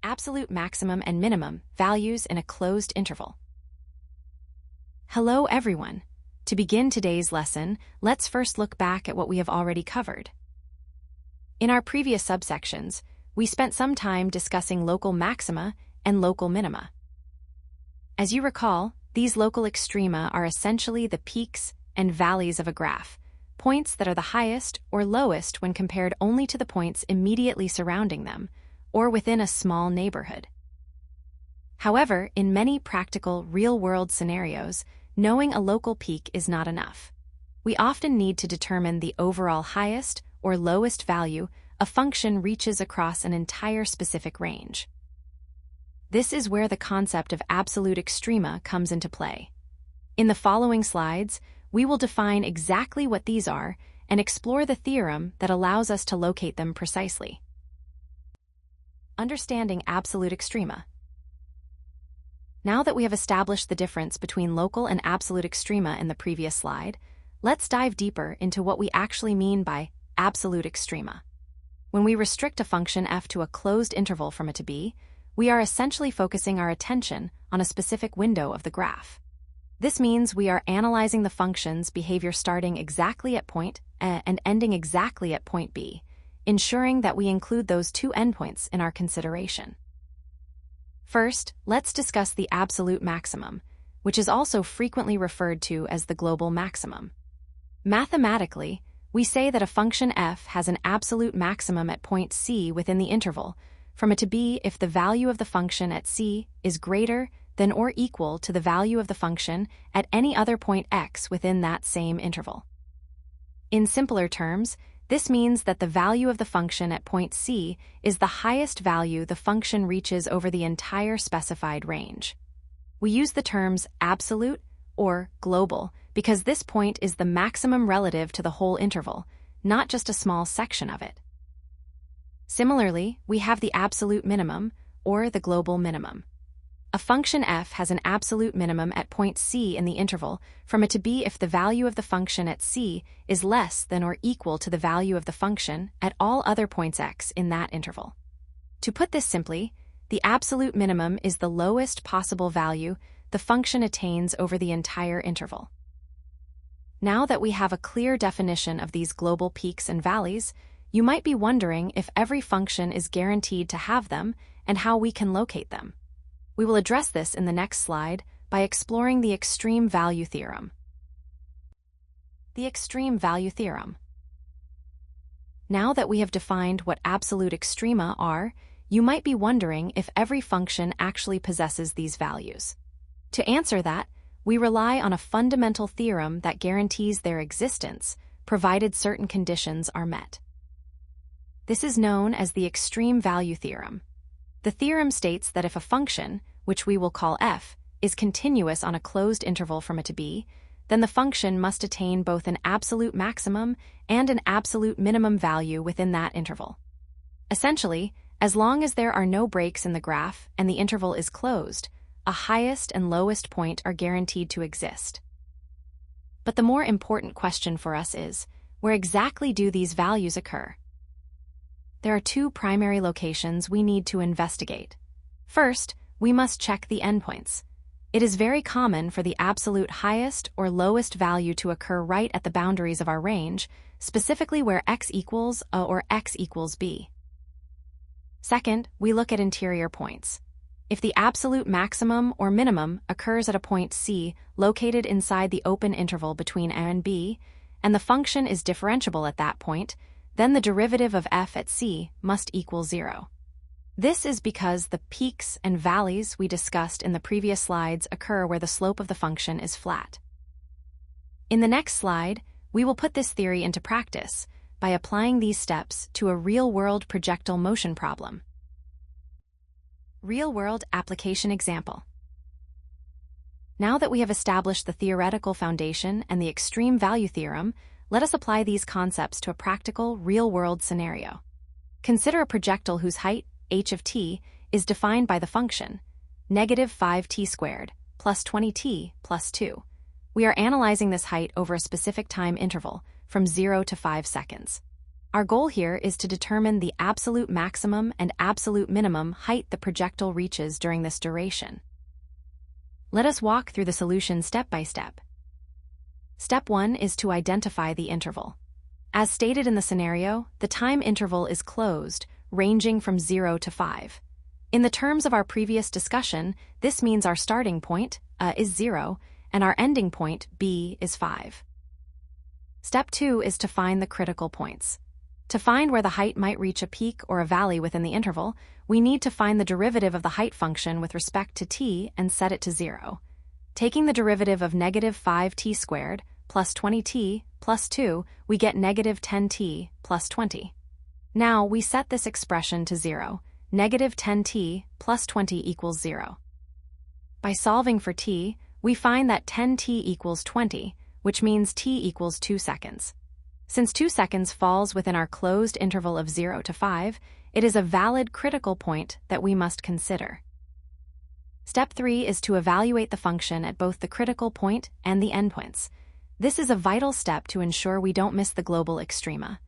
absolute maximum and minimum values in a closed interval. Hello everyone. To begin today's lesson, let's first look back at what we have already covered. In our previous subsections, we spent some time discussing local maxima and local minima. As you recall, these local extrema are essentially the peaks and valleys of a graph, points that are the highest or lowest when compared only to the points immediately surrounding them, or within a small neighborhood. However, in many practical, real-world scenarios, knowing a local peak is not enough. We often need to determine the overall highest or lowest value a function reaches across an entire specific range. This is where the concept of absolute extrema comes into play. In the following slides, we will define exactly what these are and explore the theorem that allows us to locate them precisely. Understanding absolute extrema. Now that we have established the difference between local and absolute extrema in the previous slide, let's dive deeper into what we actually mean by absolute extrema. When we restrict a function f to a closed interval from a to b, we are essentially focusing our attention on a specific window of the graph. This means we are analyzing the function's behavior starting exactly at point A and ending exactly at point B, ensuring that we include those two endpoints in our consideration. First, let's discuss the absolute maximum, which is also frequently referred to as the global maximum. Mathematically, we say that a function f has an absolute maximum at point C within the interval, from a to b if the value of the function at C is greater than or equal to the value of the function at any other point x within that same interval. In simpler terms, this means that the value of the function at point C is the highest value the function reaches over the entire specified range. We use the terms absolute or global because this point is the maximum relative to the whole interval, not just a small section of it. Similarly, we have the absolute minimum, or the global minimum. A function f has an absolute minimum at point C in the interval from a to b if the value of the function at C is less than or equal to the value of the function at all other points x in that interval. To put this simply, the absolute minimum is the lowest possible value the function attains over the entire interval. Now that we have a clear definition of these global peaks and valleys, you might be wondering if every function is guaranteed to have them and how we can locate them. We will address this in the next slide by exploring the Extreme Value Theorem. The Extreme Value Theorem. Now that we have defined what absolute extrema are, you might be wondering if every function actually possesses these values. To answer that, we rely on a fundamental theorem that guarantees their existence, provided certain conditions are met. This is known as the Extreme Value Theorem. The theorem states that if a function, which we will call f, is continuous on a closed interval from a to b, then the function must attain both an absolute maximum and an absolute minimum value within that interval. Essentially, as long as there are no breaks in the graph and the interval is closed, a highest and lowest point are guaranteed to exist. But the more important question for us is, where exactly do these values occur? There are two primary locations we need to investigate. First, we must check the endpoints. It is very common for the absolute highest or lowest value to occur right at the boundaries of our range, specifically where x equals a or x equals b. Second, we look at interior points. If the absolute maximum or minimum occurs at a point C located inside the open interval between a and b, and the function is differentiable at that point, then the derivative of f at C must equal 0. This is because the peaks and valleys we discussed in the previous slides occur where the slope of the function is flat. In the next slide, we will put this theory into practice by applying these steps to a real-world projectile motion problem. Real-world application example. Now that we have established the theoretical foundation and the extreme value theorem, let us apply these concepts to a practical, real-world scenario. Consider a projectile whose height, h of t, is defined by the function negative 5t squared plus 20t plus 2. We are analyzing this height over a specific time interval, from 0 to 5 seconds. Our goal here is to determine the absolute maximum and absolute minimum height the projectile reaches during this duration. Let us walk through the solution step by step. Step 1 is to identify the interval. As stated in the scenario, the time interval is closed, ranging from 0 to 5. In the terms of our previous discussion, this means our starting point, A, is 0, and our ending point, B, is 5. Step 2 is to find the critical points. To find where the height might reach a peak or a valley within the interval, we need to find the derivative of the height function with respect to t and set it to 0. Taking the derivative of negative 5t squared plus 20t plus 2, we get negative 10t plus 20. Now we set this expression to 0. Negative 10t plus 20 equals 0. By solving for t, we find that 10t equals 20, which means t equals 2 seconds. Since 2 seconds falls within our closed interval of 0 to 5, it is a valid critical point that we must consider. Step 3 is to evaluate the function at both the critical point and the endpoints. This is a vital step to ensure we don't miss the global extrema.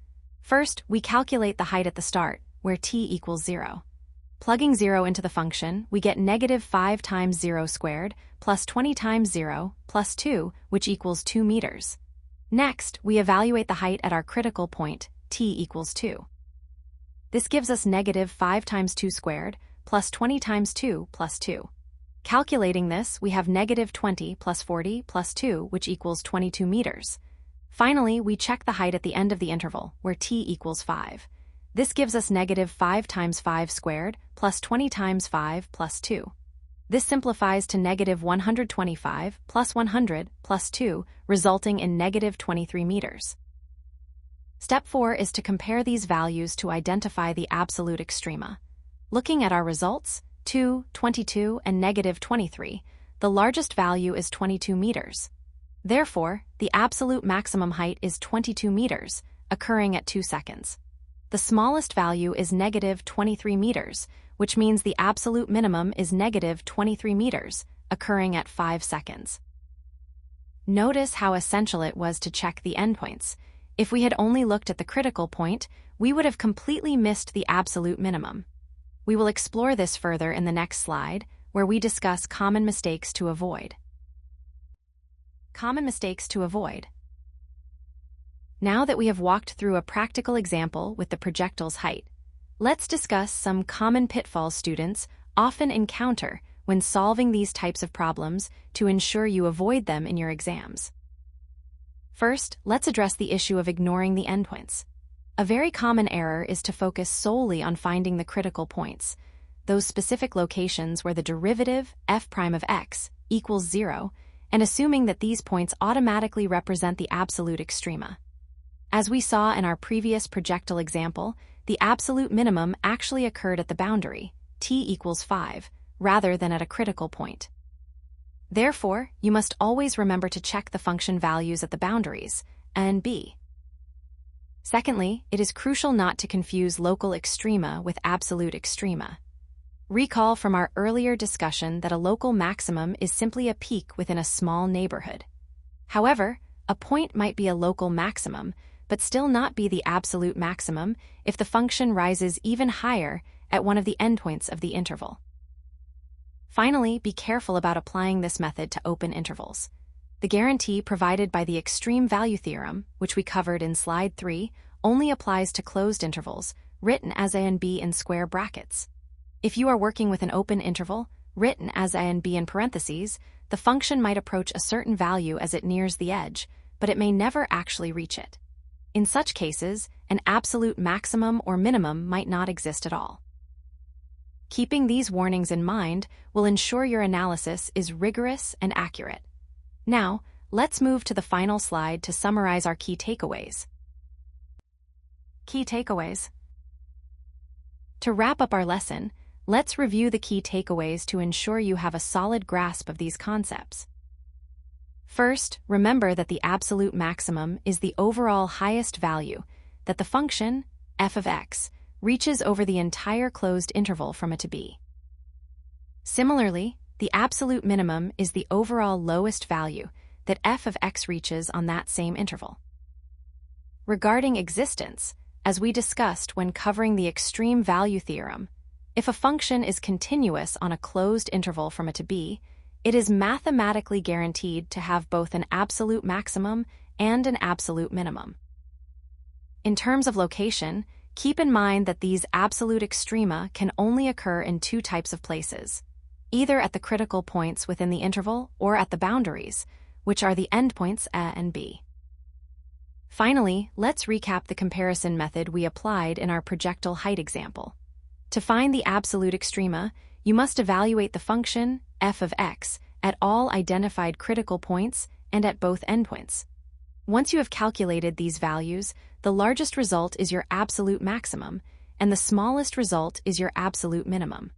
First, we calculate the height at the start, where t equals 0. Plugging 0 into the function, we get negative 5 times 0 squared plus 20 times 0 plus 2, which equals 2 meters. Next, we evaluate the height at our critical point, t equals 2. This gives us negative 5 times 2 squared plus 20 times 2 plus 2. Calculating this, we have negative 20 plus 40 plus 2, which equals 22 meters. Finally, we check the height at the end of the interval, where t equals 5. This gives us negative 5 times 5 squared plus 20 times 5 plus 2. This simplifies to negative 125 plus 100 plus 2, resulting in negative 23 meters. Step 4 is to compare these values to identify the absolute extrema. Looking at our results, 2, 22, and negative 23, the largest value is 22 meters. Therefore, the absolute maximum height is 22 meters, occurring at 2 seconds. The smallest value is negative 23 meters, which means the absolute minimum is negative 23 meters, occurring at 5 seconds. Notice how essential it was to check the endpoints. If we had only looked at the critical point, we would have completely missed the absolute minimum. We will explore this further in the next slide, where we discuss common mistakes to avoid. Common mistakes to avoid. Now that we have walked through a practical example with the projectile's height, let's discuss some common pitfalls students often encounter when solving these types of problems to ensure you avoid them in your exams. First, let's address the issue of ignoring the endpoints. A very common error is to focus solely on finding the critical points, those specific locations where the derivative f' of x equals 0, and assuming that these points automatically represent the absolute extrema. As we saw in our previous projectile example, the absolute minimum actually occurred at the boundary, t equals 5, rather than at a critical point. Therefore, you must always remember to check the function values at the boundaries, a and b. Secondly, it is crucial not to confuse local extrema with absolute extrema. Recall from our earlier discussion that a local maximum is simply a peak within a small neighborhood. However, a point might be a local maximum, but still not be the absolute maximum if the function rises even higher at one of the endpoints of the interval. Finally, be careful about applying this method to open intervals. The guarantee provided by the Extreme Value Theorem, which we covered in slide 3, only applies to closed intervals, written as a and b in square brackets. If you are working with an open interval, written as a and b in parentheses, the function might approach a certain value as it nears the edge, but it may never actually reach it. In such cases, an absolute maximum or minimum might not exist at all. Keeping these warnings in mind will ensure your analysis is rigorous and accurate. Now, let's move to the final slide to summarize our key takeaways. Key takeaways. To wrap up our lesson, let's review the key takeaways to ensure you have a solid grasp of these concepts. First, remember that the absolute maximum is the overall highest value that the function, f of x, reaches over the entire closed interval from a to b. Similarly, the absolute minimum is the overall lowest value that f of x reaches on that same interval. Regarding existence, as we discussed when covering the extreme value theorem. If a function is continuous on a closed interval from a to b, it is mathematically guaranteed to have both an absolute maximum and an absolute minimum. In terms of location, keep in mind that these absolute extrema can only occur in two types of places, either at the critical points within the interval or at the boundaries, which are the endpoints a and b. Finally, let's recap the comparison method we applied in our projectile height example. To find the absolute extrema, you must evaluate the function f of x at all identified critical points and at both endpoints. Once you have calculated these values, the largest result is your absolute maximum, and the smallest result is your absolute minimum.